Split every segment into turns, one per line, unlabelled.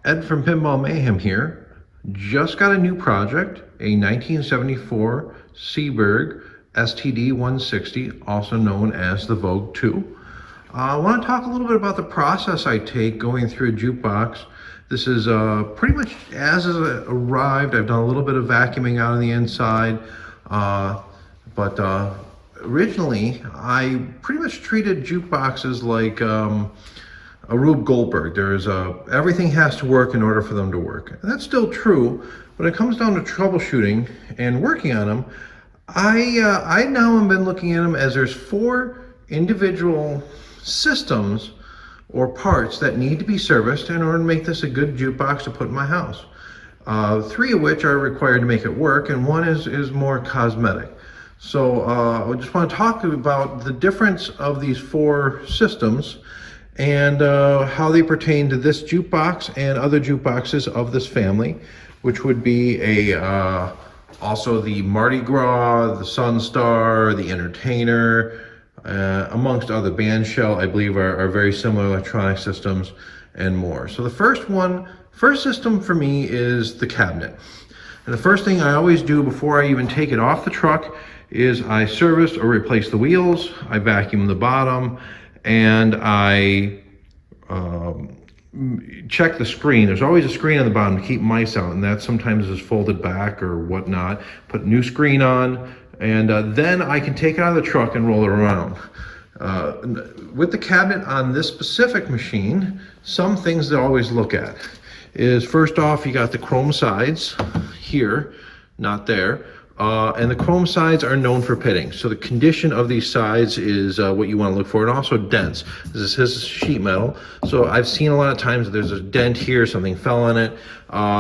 Ed from Pinball Mayhem here. Just got a new project, a 1974 Seeburg STD160, also known as the Vogue 2. I want to talk a little bit about the process I take going through a jukebox. This is pretty much as it arrived. I've done a little bit of vacuuming out on the inside, but originally I pretty much treated jukeboxes like a Rube Goldberg. Everything has to work in order for them to work. And that's still true. When it comes down to troubleshooting and working on them, I now have been looking at them as there's 4 individual systems or parts that need to be serviced in order to make this a good jukebox to put in my house. 3 of which are required to make it work, and 1 is more cosmetic. So I just want to talk about the difference of these 4 systems and how they pertain to this jukebox and other jukeboxes of this family, which would be also the Mardi Gras, the Sunstar, the Entertainer, amongst other. Band Shell, I believe, are very similar electronic systems and more. So the first system for me is the cabinet. And the first thing I always do before I even take it off the truck is I service or replace the wheels, I vacuum the bottom, and I check the screen. There's always a screen on the bottom to keep mice out, and that sometimes is folded back or whatnot. Put a new screen on, and then I can take it out of the truck and roll it around. With the cabinet on this specific machine, some things to always look at is, first off, you got the chrome sides here, not there. And the chrome sides are known for pitting. So the condition of these sides is what you want to look for, and also dents. This is sheet metal. So I've seen a lot of times that there's a dent here, something fell on it.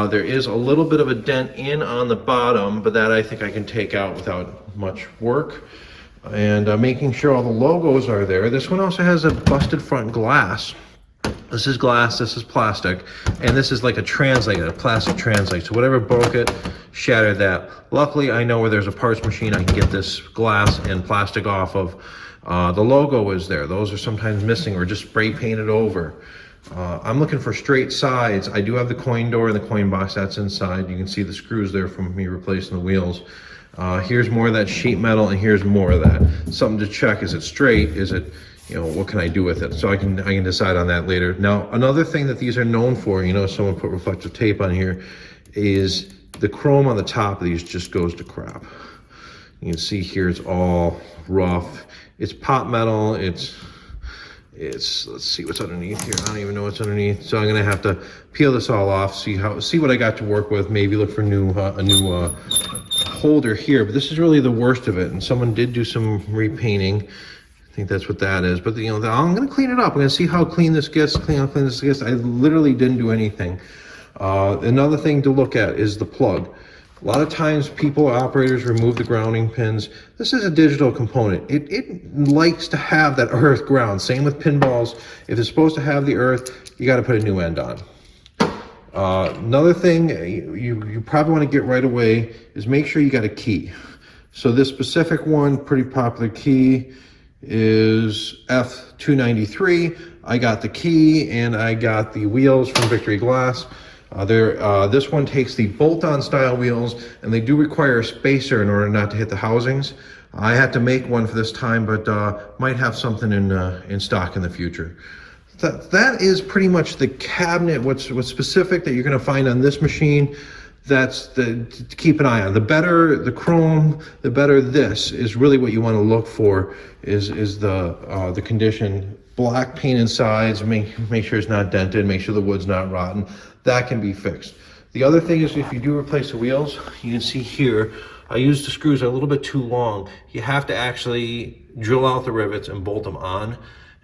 There is a little bit of a dent in on the bottom, but that I think I can take out without much work. And making sure all the logos are there. This one also has a busted front glass. This is glass, this is plastic, and this is like a translate, a plastic translate. So whatever broke it, shattered that. Luckily, I know where there's a parts machine I can get this glass and plastic off of. The logo is there. Those are sometimes missing or just spray painted over. I'm looking for straight sides. I do have the coin door and the coin box that's inside. You can see the screws there from me replacing the wheels. Here's more of that sheet metal, and here's more of that. Something to check, is it straight? Is it, what can I do with it? So I can decide on that later. Now, another thing that these are known for, someone put reflective tape on here, is the chrome on the top of these just goes to crap. You can see here it's all rough. It's pot metal. It's let's see what's underneath here. I don't even know what's underneath. So I'm gonna have to peel this all off, see what I got to work with. Maybe look for a new holder here. But this is really the worst of it. And someone did do some repainting. I think that's what that is. But I'm gonna clean it up. I'm gonna see how clean this gets, clean this gets. I literally didn't do anything. Another thing to look at is the plug. A lot of times people, operators, remove the grounding pins. This is a digital component. It likes to have that earth ground. Same with pinballs. If it's supposed to have the earth, you gotta put a new end on. Another thing you probably wanna get right away is make sure you got a key. So this specific one, pretty popular key, is F293. I got the key and I got the wheels from Victory Glass. This one takes the bolt-on style wheels, and they do require a spacer in order not to hit the housings. I had to make one for this time, but might have something in stock in the future. That is pretty much the cabinet. What's specific that you're going to find on this machine, to keep an eye on. The better the chrome, the better this is really what you want to look for is the condition. Black paint insides, make sure it's not dented, make sure the wood's not rotten. That can be fixed. The other thing is, if you do replace the wheels, you can see here, I used the screws a little bit too long. You have to actually drill out the rivets and bolt them on.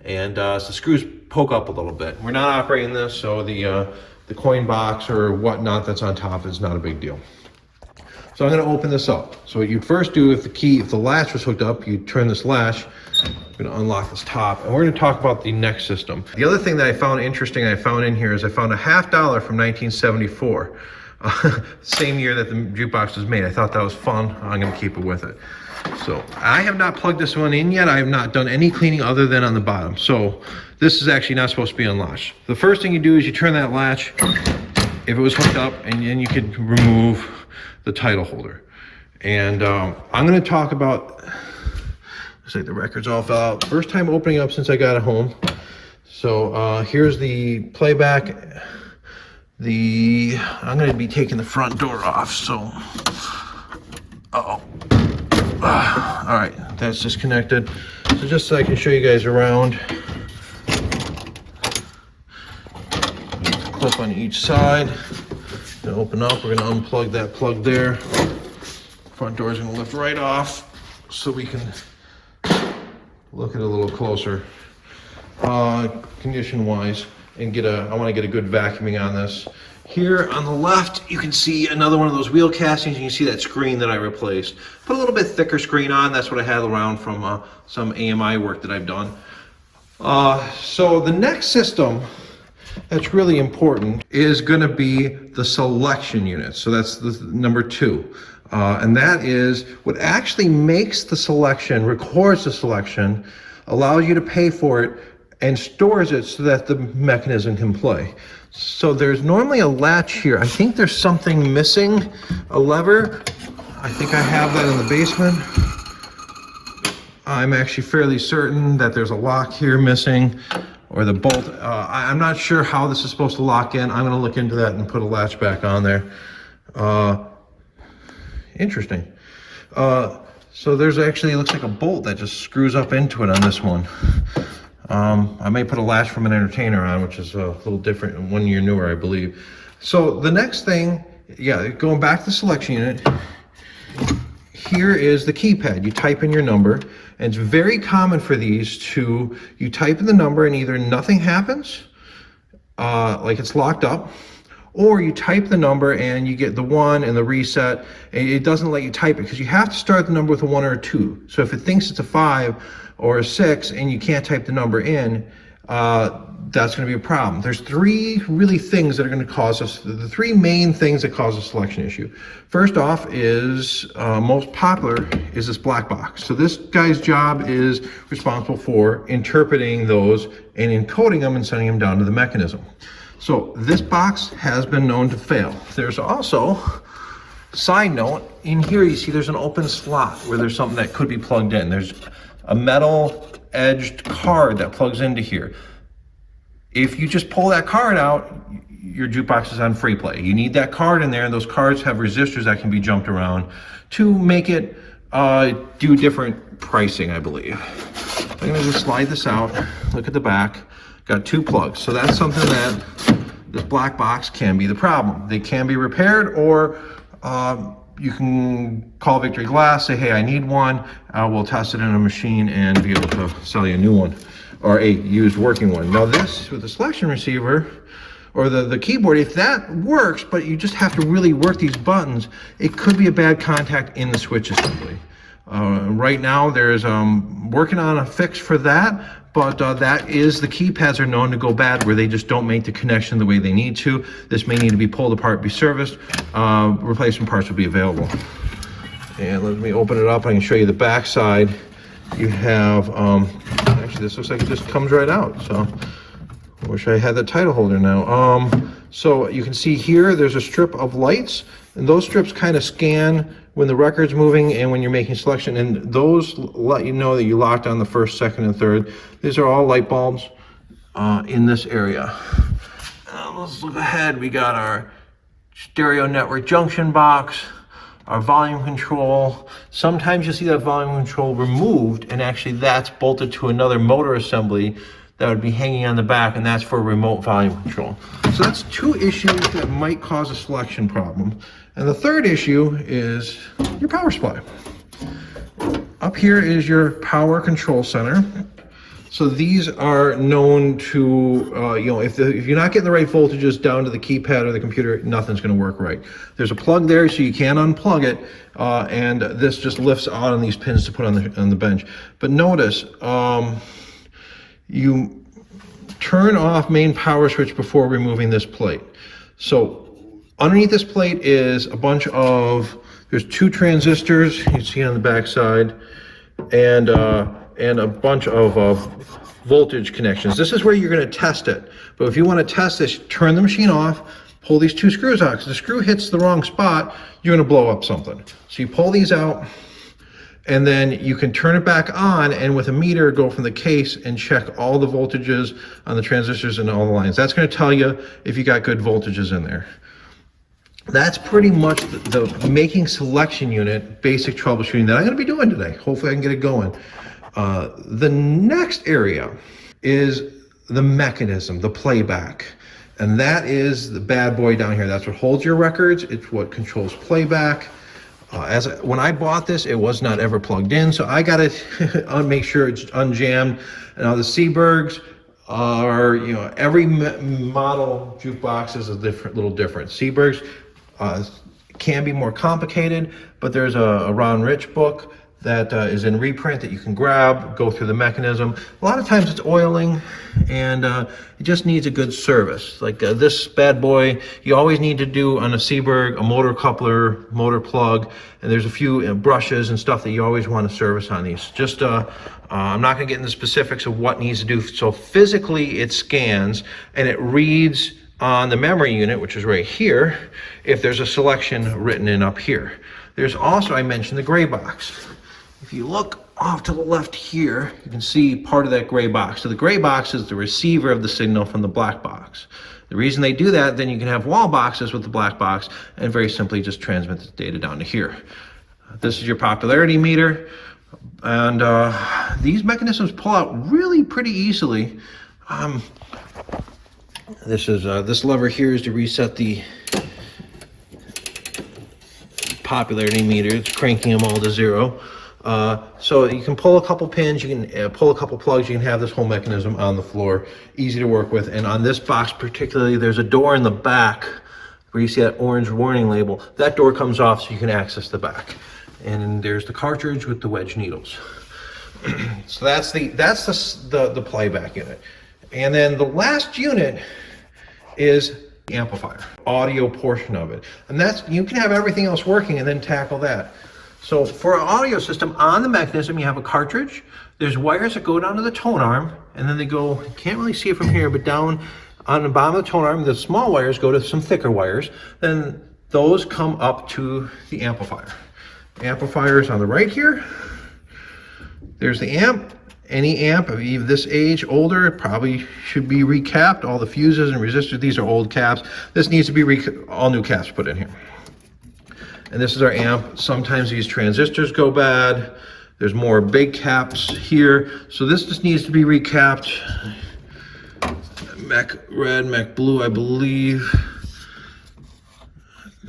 And so the screws poke up a little bit. We're not operating this, so the coin box or whatnot that's on top is not a big deal. So I'm going to open this up. So what you'd first do, if the latch was hooked up, you turn this latch. I'm going to unlock this top, and we're going to talk about the next system. The other thing that I found interesting, I found in here, is I found a $50 from 1974, same year that the jukebox was made. I thought that was fun. I'm going to keep it with it. So I have not plugged this one in yet. I have not done any cleaning other than on the bottom. So this is actually not supposed to be unlatched. The first thing you do is you turn that latch if it was hooked up, and then you could remove the title holder. And I'm going to talk about, looks like the records all fell out. First time opening up since I got it home. So here's the playback. I'm going to be taking the front door off, so, all right, that's disconnected. So just so I can show you guys around, clip on each side. Gonna open up, we're gonna unplug that plug there. Front door is gonna lift right off so we can look at it a little closer. Condition wise, and I wanna get a good vacuuming on this. Here on the left, you can see another one of those wheel castings. You can see that screen that I replaced. Put a little bit thicker screen on. That's what I had around from some AMI work that I've done. So the next system that's really important is going to be the selection unit. So that's the number 2. And that is what actually makes the selection, records the selection, allows you to pay for it, and stores it so that the mechanism can play. So there's normally a latch here. I think there's something missing, a lever. I think I have that in the basement. I'm actually fairly certain that there's a lock here missing, or the bolt. I'm not sure how this is supposed to lock in. I'm gonna look into that and put a latch back on there. Interesting. So there's actually, it looks like a bolt that just screws up into it on this one. I may put a latch from an entertainer on, which is a little different and 1 year newer, I believe. So the next thing, going back to the selection unit, here is the keypad. You type in your number, and it's very common for these you type in the number and either nothing happens, like it's locked up, or you type the number and you get the 1 and the reset, and it doesn't let you type it because you have to start the number with a 1 or a 2. So if it thinks it's a 5 or a 6 and you can't type the number in, that's going to be a problem. There's 3 really things that are going to cause us, the 3 main things that cause a selection issue. First off is, most popular is this black box. So this guy's job is responsible for interpreting those and encoding them and sending them down to the mechanism. So this box has been known to fail. There's also, side note, in here you see there's an open slot where there's something that could be plugged in. There's a metal edged card that plugs into here. If you just pull that card out, your jukebox is on free play. You need that card in there, and those cards have resistors that can be jumped around to make it do different pricing, I believe. I'm gonna just slide this out, look at the back. Got 2 plugs, so that's something that this black box can be the problem. They can be repaired, or you can call Victory Glass, say, hey, I need one. We'll test it in a machine and be able to sell you a new one, or a used working one. Now this, with the selection receiver, or the keyboard, if that works, but you just have to really work these buttons, it could be a bad contact in the switch assembly. Right now, there's working on a fix for that, but that is, the keypads are known to go bad where they just don't make the connection the way they need to. This may need to be pulled apart, be serviced. Replacement parts will be available. And let me open it up. I can show you the back side. You have, actually this looks like it just comes right out. So I wish I had the title holder now. So you can see here, there's a strip of lights, and those strips kind of scan when the record's moving and when you're making selection, and those let you know that you locked on the 1st, 2nd, and 3rd. These are all light bulbs in this area. Let's look ahead. We got our stereo network junction box, our volume control. Sometimes you see that volume control removed, and actually that's bolted to another motor assembly that would be hanging on the back, and that's for remote volume control. So that's 2 issues that might cause a selection problem. And the 3rd issue is your power supply. Up here is your power control center. So these are known to, if you're not getting the right voltages down to the keypad or the computer, nothing's gonna work right. There's a plug there so you can unplug it, and this just lifts out on these pins to put on the bench. But notice, you turn off main power switch before removing this plate. So underneath this plate is a bunch of, there's 2 transistors you can see on the back side, and a bunch of voltage connections. This is where you're going to test it. But if you want to test this, turn the machine off, pull these two screws out, because the screw hits the wrong spot, you're gonna blow up something. So you pull these out, and then you can turn it back on, and with a meter, go from the case and check all the voltages on the transistors and all the lines. That's gonna tell you if you got good voltages in there. That's pretty much the making selection unit, basic troubleshooting that I'm gonna be doing today. Hopefully I can get it going. The next area is the mechanism, the playback. And that is the bad boy down here. That's what holds your records. It's what controls playback. When I bought this, it was not ever plugged in, so I gotta make sure it's unjammed. Now the Seeburgs are, every model jukebox is a little different. Seeburgs can be more complicated, but there's a Ron Rich book that is in reprint that you can grab, go through the mechanism. A lot of times it's oiling, and it just needs a good service. Like this bad boy, you always need to do on a Seeburg, a motor coupler, motor plug, and there's a few brushes and stuff that you always want to service on these. Just, I'm not gonna get into the specifics of what needs to do. So physically it scans and it reads on the memory unit, which is right here, if there's a selection written in up here. There's also, I mentioned the gray box. If you look off to the left here, you can see part of that gray box. So the gray box is the receiver of the signal from the black box. The reason they do that, then you can have wall boxes with the black box and very simply just transmit the data down to here. This is your popularity meter. And these mechanisms pull out really pretty easily. This lever here is to reset the popularity meter. It's cranking them all to 0. So you can pull a couple pins, you can pull a couple plugs, you can have this whole mechanism on the floor, easy to work with. And on this box particularly, there's a door in the back where you see that orange warning label. That door comes off so you can access the back. And there's the cartridge with the wedge needles. So that's the playback unit. And then the last unit is the amplifier, audio portion of it. And that's, you can have everything else working and then tackle that. So for an audio system, on the mechanism, you have a cartridge. There's wires that go down to the tone arm, and then they go, can't really see it from here, but down on the bottom of the tone arm, the small wires go to some thicker wires. Then those come up to the amplifier. The amplifier is on the right here. There's the amp. Any amp of this age, older, it probably should be recapped. All the fuses and resistors, these are old caps. This needs to be all new caps put in here. And this is our amp. Sometimes these transistors go bad. There's more big caps here. So this just needs to be recapped. Mech red, mech blue, I believe.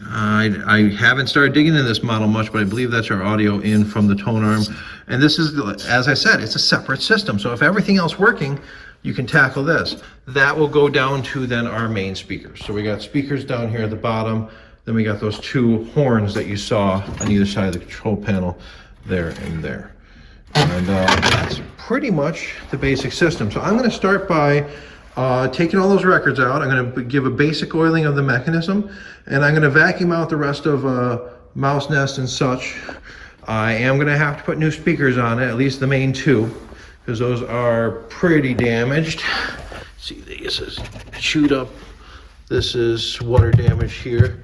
I haven't started digging into this model much, but I believe that's our audio in from the tone arm. And this is, as I said, it's a separate system. So if everything else working, you can tackle this. That will go down to then our main speakers. So we got speakers down here at the bottom. Then we got those two horns that you saw on either side of the control panel, there and there. And that's pretty much the basic system. So I'm gonna start by taking all those records out. I'm gonna give a basic oiling of the mechanism, and I'm gonna vacuum out the rest of mouse nest and such. I am gonna have to put new speakers on it, at least the main two, because those are pretty damaged. See, this is chewed up. This is water damage here.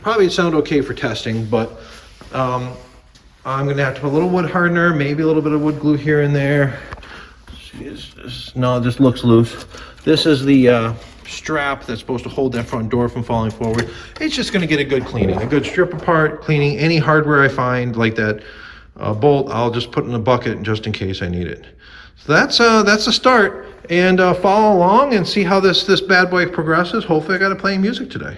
Probably sound okay for testing, but I'm gonna have to put a little wood hardener, maybe a little bit of wood glue here and there. No, this looks loose. This is the strap that's supposed to hold that front door from falling forward. It's just gonna get a good cleaning, a good strip apart cleaning. Any hardware I find like that bolt, I'll just put in a bucket just in case I need it. So that's the start, and follow along and see how this bad boy progresses. Hopefully I got to play music today.